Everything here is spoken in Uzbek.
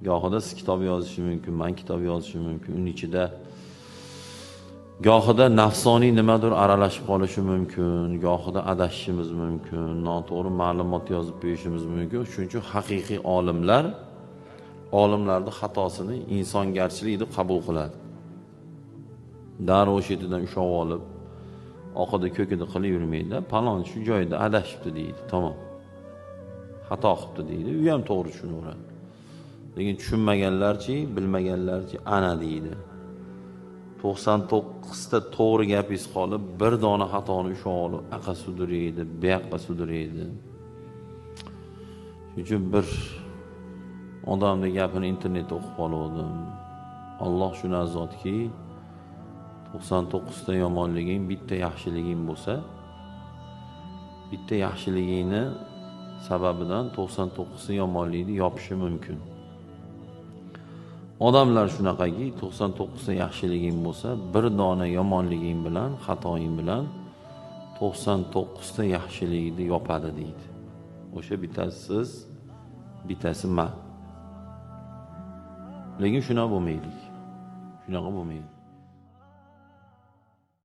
Gohida siz kitob yozishim mumkin, men kitob yozishim mumkin. Uning ichida gohida nafsoniy nimadir aralashib qolishi mumkin, gohida adashishimiz mumkin, noto'g'ri ma'lumot yozib qo'yishimiz mumkin. Shuning uchun haqiqiy olimlarning xatosini insongarchilik deb qabul qiladi. Darrov shetidan ushlab olib, oqida ko'kida qilib yurmaydi. Palon shu joyda adashibdi deydi, tamom. Xato qilibdi deydi. U ham to'g'ri tushunaveradi. Lekin tushunmaganlarchi, bilmaganlarchi ana deydi. 99 ta to'g'ri gapingiz qolib, bir dona xatoni ushlab olib, aqa sudiraydi, bu yoqqa sudiraydi. Shuning uchun bir odamning gapini internetda o'qib qoldim. Alloh shunaqa zotki, 99 ta yomonliging, bitta yaxshiliging bo'lsa, bitta yaxshiligingni sababidan 99 ta yomonlikni yopishi mumkin. Odamlar shunaqaki, 99 ta yaxshiliging bo'lsa, bir dona yomonliging bilan, xatoing bilan 99 ta yaxshilikni yopadi deydi. O'sha bittasi siz, bittasi men. Lekin shunaqa bo'lmaydi. Shunaqa bo'lmaydi.